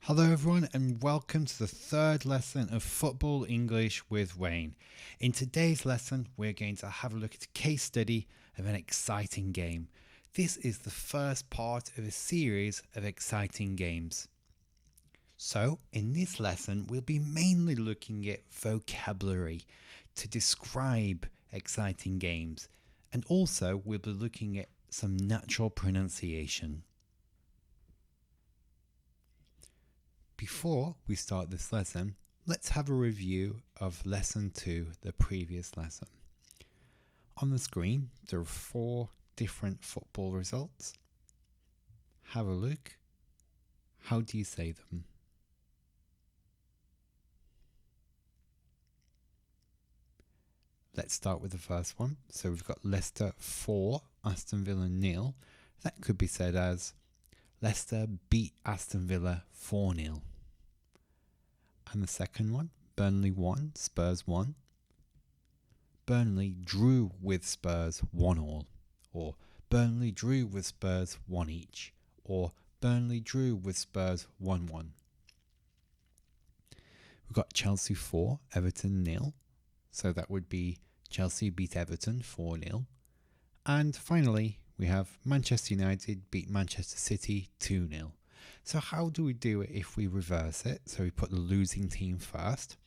Hello everyone and welcome to the third lesson of Football English with Wayne. In today's lesson we're going to have a look at a case study of an exciting game. This is the first part of a series of exciting games. So in this lesson we'll be mainly looking at vocabulary to describe exciting games, and also we'll be looking at some natural pronunciation. Before we start this lesson, let's have a review of lesson 2, the previous lesson. On the screen, there are 4 different football results. Have a look. How do you say them? Let's start with the first one. So we've got Leicester 4, Aston Villa 0. That could be said as Leicester beat Aston Villa 4-0. And the second one, Burnley 1, Spurs 1. Burnley drew with Spurs 1-1. Or Burnley drew with Spurs 1 each. Or Burnley drew with Spurs 1-1. We've got Chelsea 4, Everton 0. So that would be Chelsea beat Everton 4-0. And finally, we have Manchester United beat Manchester City 2-0. So how do we do it if we reverse it? So we put the losing team first.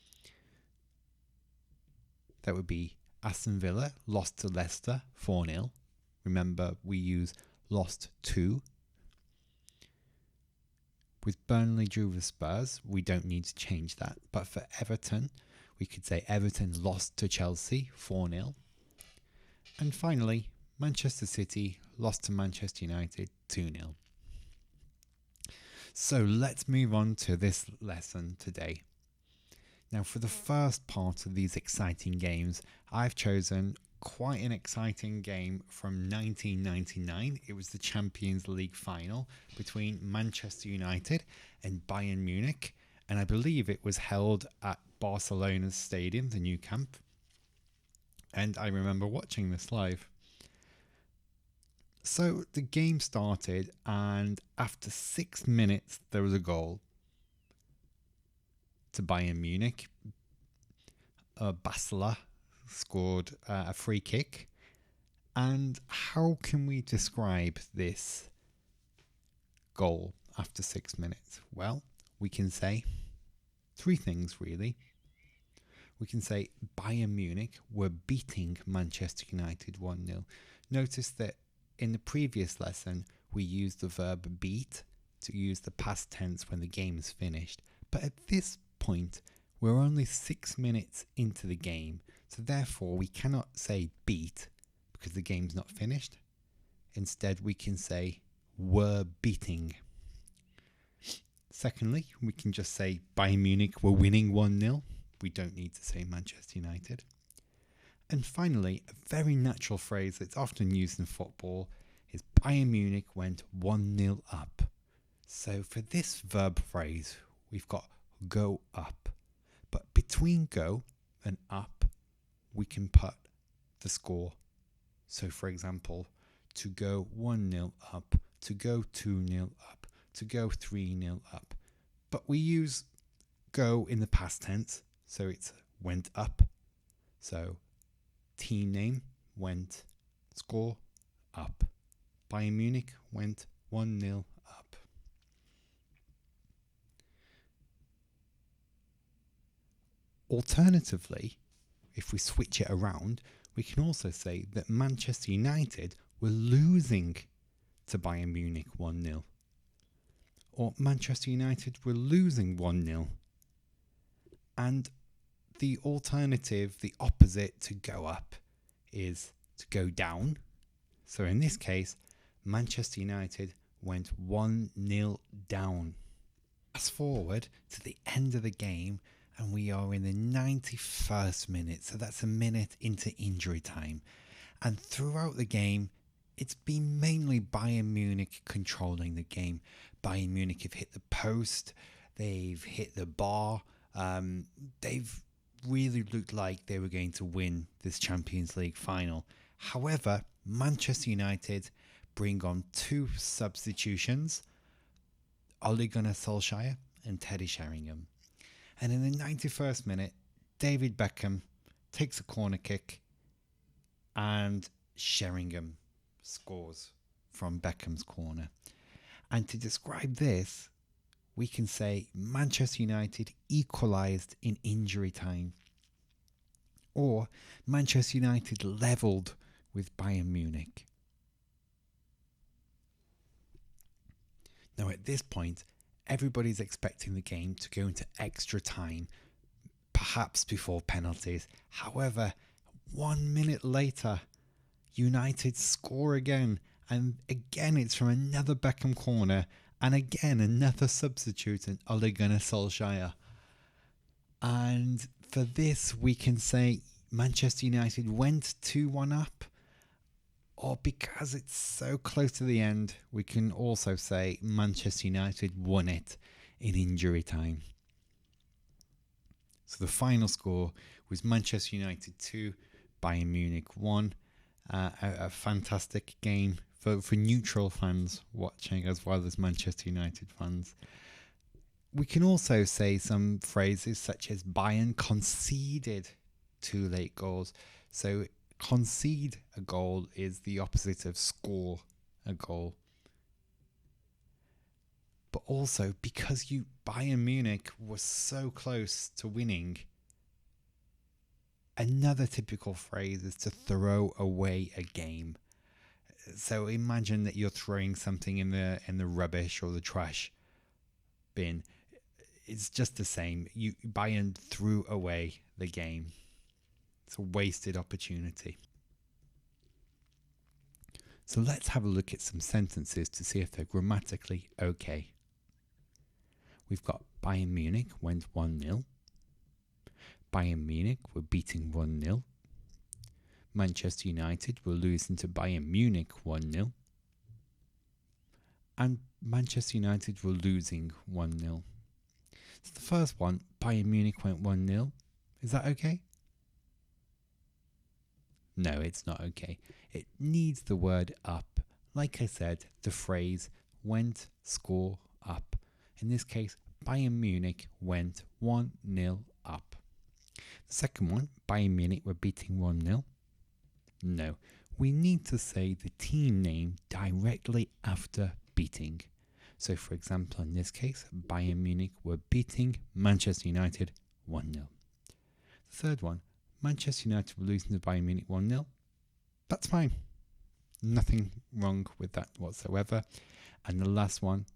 That would be Aston Villa lost to Leicester 4-0. Remember, we use lost to. With Burnley drew with Spurs, we don't need to change that. But for Everton, we could say Everton lost to Chelsea 4-0. And finally, Manchester City lost to Manchester United 2-0. So let's move on to this lesson today. Now for the first part of these exciting games, I've chosen quite an exciting game from 1999. It was the Champions League final between Manchester United and Bayern Munich, and I believe it was held at Barcelona's stadium, the Nou Camp. And I remember watching this live. So the game started, and after 6 minutes there was a goal to Bayern Munich. Basler scored a free kick. And how can we describe this goal after 6 minutes? Well, we can say 3 things really. We can say Bayern Munich were beating Manchester United 1-0. Notice that in the previous lesson, we used the verb beat to use the past tense when the game is finished. But at this point, we're only 6 minutes into the game. So therefore, we cannot say beat because the game's not finished. Instead, we can say were beating. Secondly, we can just say Bayern Munich were winning 1-0. We don't need to say Manchester United. And finally, a very natural phrase that's often used in football is Bayern Munich went 1-0 up. So for this verb phrase, we've got go up. But between go and up, we can put the score. So for example, to go 1-0 up, to go 2-0 up, to go 3-0 up. But we use go in the past tense, so it's went up. So team name went, score up. Bayern Munich went 1-0 up. Alternatively, if we switch it around, we can also say that Manchester United were losing to Bayern Munich 1-0. Or Manchester United were losing 1-0. And the alternative, the opposite to go up, is to go down. So in this case, Manchester United went 1-0 down. Fast forward to the end of the game, and we are in the 91st minute. So that's a minute into injury time. And throughout the game, it's been mainly Bayern Munich controlling the game. Bayern Munich have hit the post. They've hit the bar. They've really looked like they were going to win this Champions League final. However, Manchester United bring on 2 substitutions. Ole Gunnar Solskjaer and Teddy Sheringham. And in the 91st minute, David Beckham takes a corner kick and Sheringham scores from Beckham's corner. And to describe this, we can say Manchester United equalised in injury time, or Manchester United levelled with Bayern Munich. Now at this point, everybody's expecting the game to go into extra time, perhaps before penalties. However, 1 minute later, United score again, and again it's from another Beckham corner, and again another substitute, an Ole Gunnar Solskjaer. And for this, we can say Manchester United went 2-1 up, or because it's so close to the end, we can also say Manchester United won it in injury time. So the final score was Manchester United 2, Bayern Munich 1. A fantastic game for neutral fans watching as well as Manchester United fans. We can also say some phrases such as Bayern conceded 2 late goals. So concede a goal is the opposite of score a goal. But also because Bayern Munich was so close to winning, another typical phrase is to throw away a game. So imagine that you're throwing something in the rubbish or the trash bin. It's just the same. Bayern threw away the game. It's a wasted opportunity. So let's have a look at some sentences to see if they're grammatically okay. We've got Bayern Munich went 1-0. Bayern Munich were beating 1-0. Manchester United were losing to Bayern Munich 1-0. And Manchester United were losing 1-0. So the first one, Bayern Munich went 1-0. Is that okay? No, it's not okay. It needs the word up. Like I said, the phrase went, score, up. In this case, Bayern Munich went 1-0 up. The second one, Bayern Munich were beating 1-0. No, we need to say the team name directly after beating. So for example, in this case, Bayern Munich were beating Manchester United 1-0. The third one, Manchester United were losing to Bayern Munich 1-0. That's fine. Nothing wrong with that whatsoever. And the last one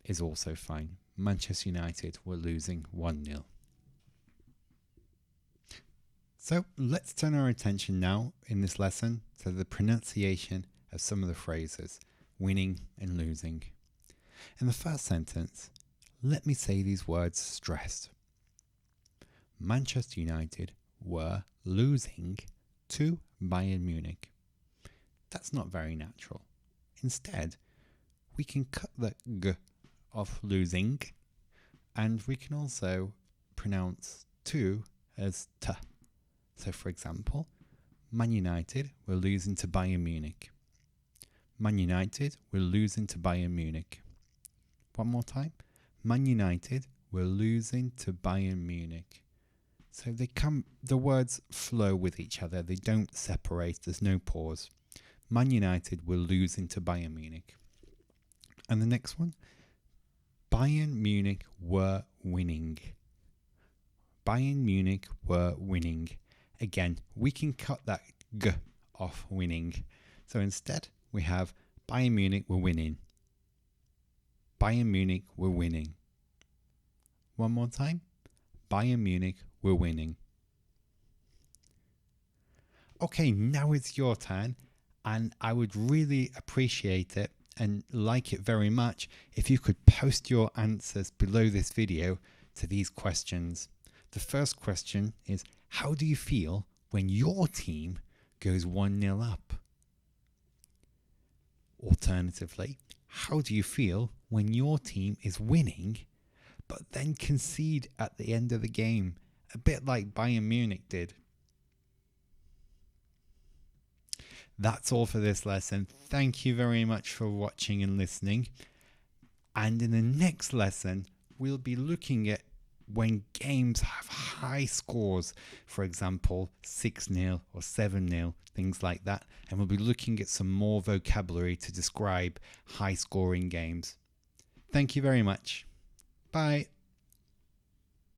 is also fine. Manchester United were losing 1-0. So let's turn our attention now in this lesson to the pronunciation of some of the phrases, winning and losing. In the first sentence, let me say these words stressed. Manchester United were losing to Bayern Munich. That's not very natural. Instead, we can cut the g of losing, and we can also pronounce to as t. So for example, Man United were losing to Bayern Munich. Man United were losing to Bayern Munich. One more time. Man United were losing to Bayern Munich. So the words flow with each other. They don't separate. There's no pause. Man United were losing to Bayern Munich. And the next one, Bayern Munich were winning. Bayern Munich were winning. Again, we can cut that g off winning. So instead, we have Bayern Munich were winning. Bayern Munich were winning. One more time. Bayern Munich were winning. Okay, now it's your turn, and I would really appreciate it and like it very much if you could post your answers below this video to these questions. The first question is, how do you feel when your team goes 1-0 up? Alternatively, how do you feel when your team is winning but then concede at the end of the game, a bit like Bayern Munich did? That's all for this lesson. Thank you very much for watching and listening. And in the next lesson, we'll be looking at when games have high scores, for example 6-0 or 7-0, things like that, and we'll be looking at some more vocabulary to describe high scoring games. Thank you very much. Bye.